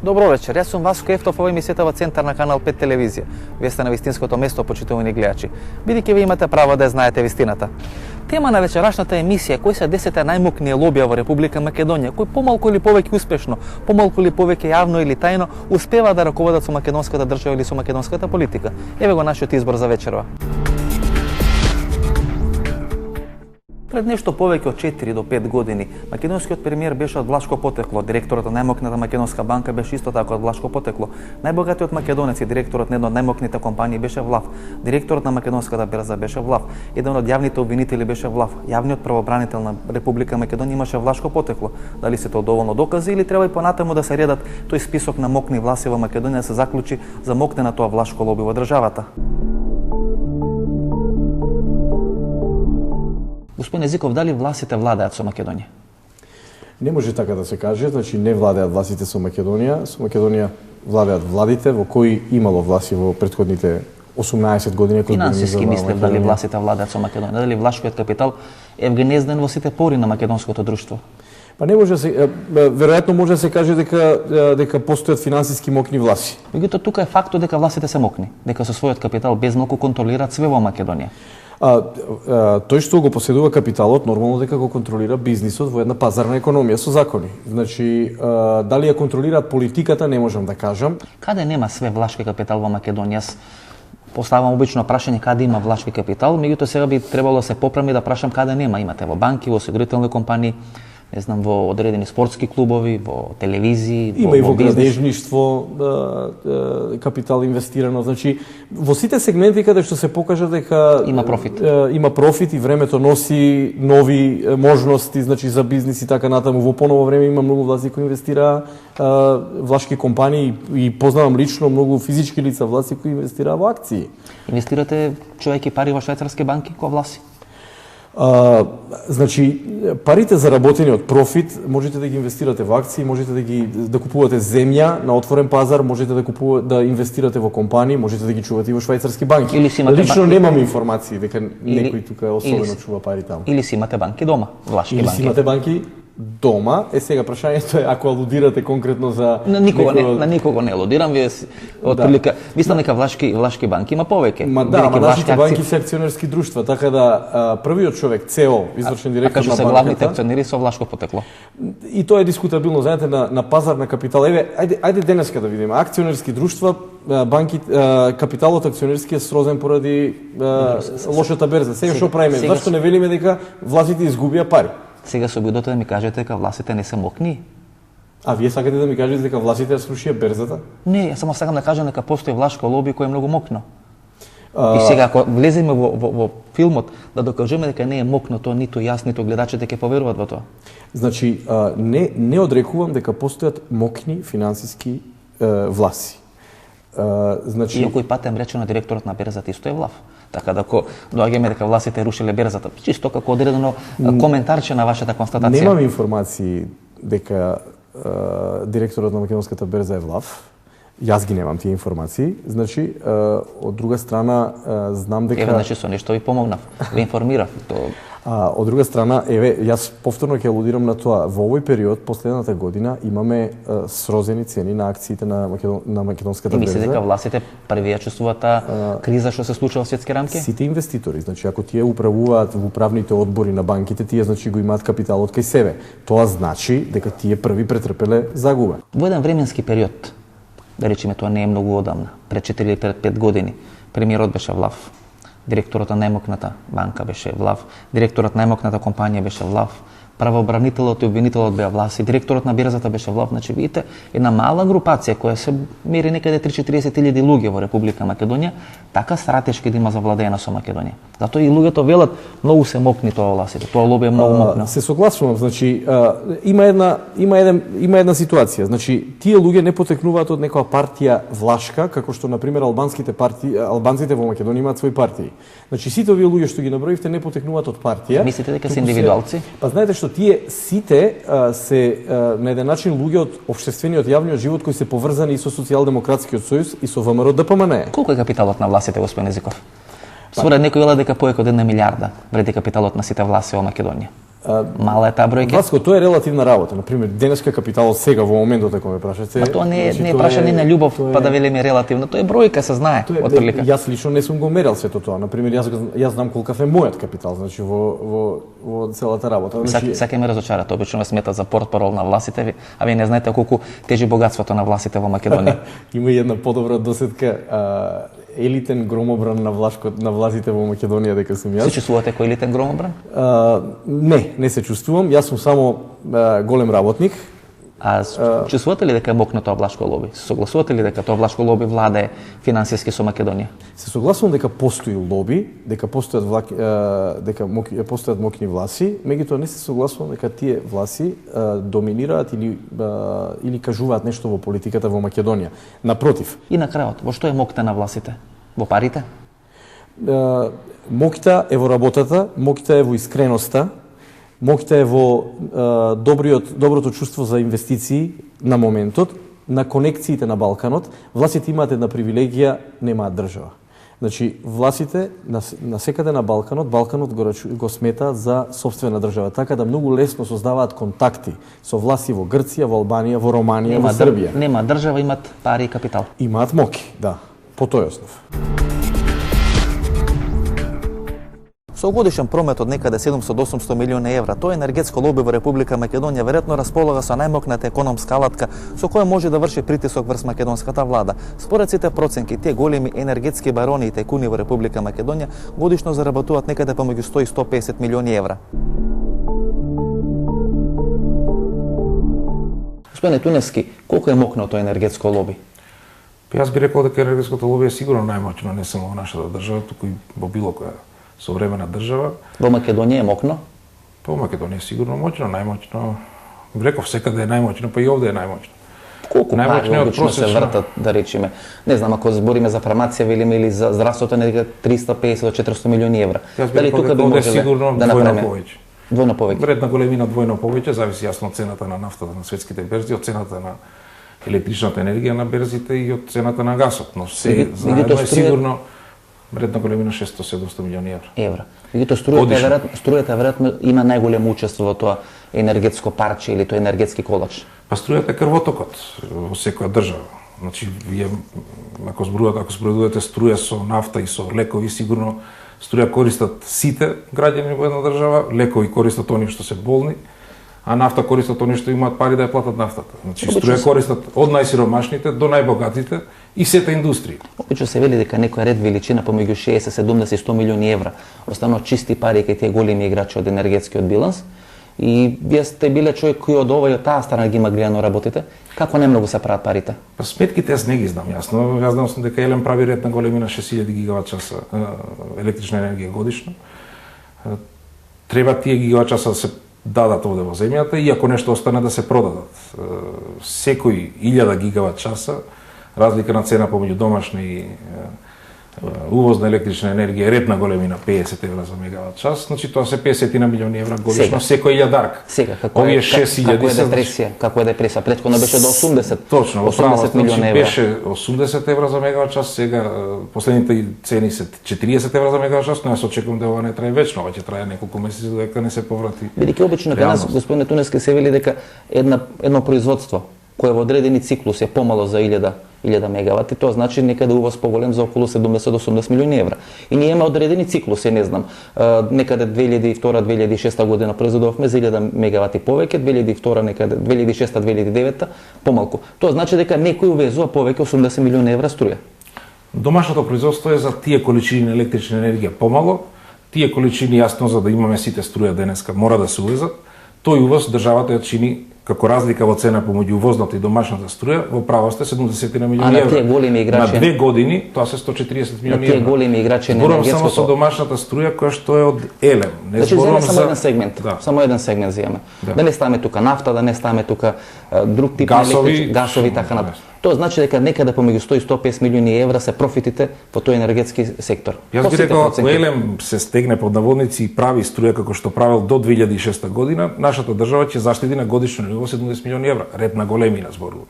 Добро вечер, јас сум Васко Ефтов, ова емисијата во Центар на Канал 5 телевизија. Вие сте на вистинското место, почитувани гледачи. Бидејќи вие имате право да ја знаете вистината. Тема на вечерашната емисија кои се 10 најмокни лобија во Република Македонија, кои помалку или повеќе успешно, помалку или повеќе јавно или тајно успеваат да раководат со македонската држава или со македонската политика. Еве го нашиот избор за вечерва. Пред нешто повеќе од 4 до 5 години, македонскиот премиер беше од влашко потекло, директорот на најмокната македонска банка беше исто така од влашко потекло, најбогатиот македонец и директорот на една од најмокните компании беше влав, директорот на македонската берза беше влав, еден од јавните обвинители беше влав, јавниот правобранител на Република Македонија имаше влашко потекло. Дали се тоа доволно докази или треба и понатаму да се редат тој список на мокни власи во Македонија да се заклучи за мокне на тоа влашко лоби во државата? Господин Езиков, дали властите владеат со Македонија? Не може така да се каже, значи не владеат властите со Македонија. Со Македонија владеат владите во кои имало власти во претходните 18 години. Финансиски мислев дали властите владеат со Македонија, дали влашкиот капитал е вгнезден во сите пори на македонското друштво? Па не може се, веројатно може да се каже дека постојат финансиски мокни власти. Меѓутоа тука е фактот дека властите се мокни, дека со својот капитал безмалку контролираат све во Македонија. Тој што го поседува капиталот, нормално дека го контролира бизнисот во една пазарна економија со закони. Значи, дали ја контролираат политиката, не можам да кажам. Каде нема све влашки капитал во Македонија? Јас поставам обично прашање каде има влашки капитал, меѓутоа сега би требало да се поправи да прашам каде нема. Имате во банки, во осигурителни компании, не знам, во одредени спортски клубови, во телевизии, има и во градежништво капитал инвестирано. Значи, во сите сегменти каде што се покажа дека има профит и времето носи нови можности, значи за бизнис и така натаму. Во поново време има многу власти кои инвестираа влашки компании и познавам лично многу физички лица власти кои инвестираа во акции. Инвестирате човеки пари во швајцарски банки кои власти? Значи, парите заработени од профит можете да ги инвестирате во акции, можете да купувате земја на отворен пазар, можете да инвестирате во компании, можете да ги чувате и во швајцарски банки. Лично немам информации дека некој тука особено чува пари таму. Или си имате банки дома, влашки банки. Или си имате банки дома. Сега прашањето е ако алудирате конкретно за на никого не алудирам, вие отприлика мислам дека влашки банки има повеќе. Нашите банки се акционерски друштва, така да првиот човек ЦЕО, извршен директор на банката. Кажу се главните акционери со влашко потекло. И тоа е дискутабилно, знаете, на пазар на капитал. Еве, ајде денеска да видиме. Акционерски друштва, банки, капиталот акционерски е срозен поради лошата берза. Сега што правиме? Зашто не велиме дека властите изгубија пари? Сега се обидете да ми кажете дека властите не се мокни? А вие сакате да ми кажете дека властите ја срушија берзата? Не, јас само сакам да кажам дека постои влашко лоби кој е многу мокно. И сега ако влеземе во филмот да докажеме дека не е мокно, тоа ниту јас, ниту гледачите ќе поверуваат во тоа. Значи, не одрекувам дека постојат мокни финансиски власти. Значи, и кој пат е речено директорот на берзата исто е влав. Така да ако доаѓаме дека властите рушиле берзата, чисто како одредено коментарче на вашата констатација. Немам информации дека директорот на македонската берза е влав. Јас ги немам тие информации. Значи, од друга страна знам дека значи со нешто ви помогнав, ви информирав. Од друга страна, јас повторно ќе алудирам на тоа. Во овој период, последната година, имаме срозени цени на акциите на македонската берза. И мислите дека властите први ја чувствуваат таа криза што се случува во светски рамки? Сите инвеститори, значи ако тие управуваат во управните одбори на банките, тие значи го имаат капиталот кај себе. Тоа значи дека тие први претрпеле загуба. Во еден временски период, да речеме тоа не е многу одамна, пред 4 или пред 5 години, премиерот беше влав. Директорот на најмокната банка беше влав, директорот на најмокната компанија беше влав, правобранителот и обвинителот беа власи, директорот на берзата беше влав. Значи, видите, една мала групација која се мери некаде 3-40 000 луѓе во Република Македонија, така стратешки да има завладеена со Македонија. Затоа и луѓето велат многу се мокни тоа властите, тоа лоби е многу мокно. Се согласувам, значи има една ситуација. Значи, тие луѓе не потекнуваат од некоја партија влашка, како што на пример албанците во Македонија имаат свои партии. Значи, сите овие луѓе што ги наброивте не потекнуваат од партија. Мислите дека се индивидуалци? Па знаете што тие сите се на еден начин луѓе од општествениот јавниот живот кои се поврзани и со Социјалдемократскиот сојуз и со ВМРО ДПМН. Колку е капиталот на властите, господин Езиков? Според некој вела дека повеќе од 1 милиарда вреди капиталот на сите власти во Македонија. Мала е таа бројка. Васко, тоа е релативна работа. Например, денеска капиталот сега во моментот ако ме прашате. Па тоа не е прашање на љубов, па да велиме релативно. Тоа е бројка, се знае отприлика. Јас лично не сум го мерил сето тоа. Например, јас знам колкав е мојот капитал, значи во целата работа. Сака ме разочарат, обично ме сметат за портпарол на властите ви, а вие не знаете колку тежи богатството на властите во Македонија. Има и една подобра досетка, елитен громобран на властите во Македонија дека сум јас. Се чувствувате кој елитен громобран? Не се чувствувам. Јас сум само голем работник. А чувствувате ли дека е мокно тоа влашко лоби? Се согласувате ли дека тоа влашко лоби владае финансиски со Македонија? Се согласувам дека постои лоби, дека постојат мокни власи, меѓутоа не се согласувам дека тие власи доминираат или кажуваат нешто во политиката во Македонија. Напротив. И на крајот, во што е мокта на власите? Во парите? Мокта е во работата, мокта е во искреноста, мокта е во доброто чувство за инвестиции на моментот, на конекциите на Балканот. Властите имаат една привилегија, немаат држава. Значи, властите на секаде на Балканот го сметаат за собствена држава, така да многу лесно создаваат контакти со власти во Грција, во Албанија, во Романија, во Србија. Нема држава, имаат пари и капитал. Имаат моки, да, по тој основ. Со годишен промет од некаде 700 до 800 милиони евра, тоа енергетско лоби во Република Македонија веројатно располага со најмокната економска алатка со која може да врши притисок врз македонската влада. Според сите проценки, тие големи енергетски барони и тајкуни во Република Македонија годишно заработуваат некаде помеѓу 100 и 150 милиони евра. Господине Туневски, колку е мокно тоа енергетско лоби? Јас би рекол дека енергетското лоби е сигурно најмоќно, не само во нашата држава, туку и во било која современа држава. Во Македонија е мокно? Во Македонија е сигурно моќно, најмоќно. Реков, секаде е најмоќно, па и овде е најмоќно. Колку пари обично се вртат, да речеме? Не знам, ако збориме за фармација или за здравството, енергија 350 до 400 милиони евра. Дали тука би можеле да направиме повеќе? Двојно повеќе. Вредна големина двојно повеќе, зависи јасно од цената на нафтата на светските берзи, од цената на електричната енергија на берзите и од цената на гасот, но се заедно е сигурно вредна големина 600-700 милиони евра. Меѓутоа струјата веројатно има најголемо учество во тоа енергетско парче или тоа енергетски колач. Па струјата е крвотокот во секоја држава. Значи вие ако споредувате струја со нафта и со лекови, сигурно струја користат сите граѓани во една држава, лекови користат оние што се болни, а нафта користат оние што имаат пари да ја платат нафтата. Значи струја користат од најсиромашните до најбогатите и сета индустрија. Обично се вели дека некој ред величина помеѓу 60, 70 и 100 милиони евра остануваат чисти пари кај тие големи играчи од енергетскиот биланс. И вие сте биле човек кој од ова и од таа страна ги има гледано работите. Како немногу се прават парите? Па сметките јас не ги знам јасно. Јас знам дека Елем прави ред на големина 6000 гигават часа електрична енергија годишно. Треба тие гигават часа да се дадат овде во земјата и ако нешто остане да се продадат. Секој 1000 гигават часа разлика на цена помеѓу домашна и увозна електрична енергија е ретна големина 50 евра за мегават час, значи тоа се 50 на милиони евра годишно секој илјадарка. Сега како е депресија, како е депресија, претходно беше до 80. Точно, 80 милиони евра. Беше 80 евра за мегават час, сега последните цени се 40 евра за мегават час, но јас очекувам да ова не трае вечно, ова ќе трае неколку месеци додека не се поврати. Бидејќи обично кај нас господине Туневски се вели дека едно производство кое во одредени циклус е помало за 1000 мегавати, тоа значи некаде увоз поголем за околу 70 до 80 милиони евра. И ние имаме одредени циклуси, не знам, некаде 2002-2006 година произведувавме за 1000 мегавати повеќе, 2002 некаде 2006-2009 помалку. Тоа значи дека некој увезува повеќе 80 милиони евра струја. Домашното производство е за тие количини на електрична енергија помало, тие количини јасно за да имаме сите струја денеска мора да се увезат. Тој увоз државата ја чини како разлика во цена помеѓу увозната и домашната струја, во право сте 70 на милиони евра. А на тие големи играчи на 2 години тоа се 140 милиони евра. На тие големи играчи на енергетското. Зборувам само со домашната струја која што е од Елем. Не зборувам само еден сегмент. Да. Само еден сегмент земе. Да не ставаме тука нафта, да не ставаме тука друг тип гасови и така натаму. Тоа значи дека некаде помеѓу 100 и 150 милиони евра се профитите во тој енергетски сектор. Јас би рекол, ако Елем се стегне под наводници и прави струја како што правил до 2006 година, нашата држава ќе заштеди на годишно ниво 70 милиони евра. Ред на големина зборувам.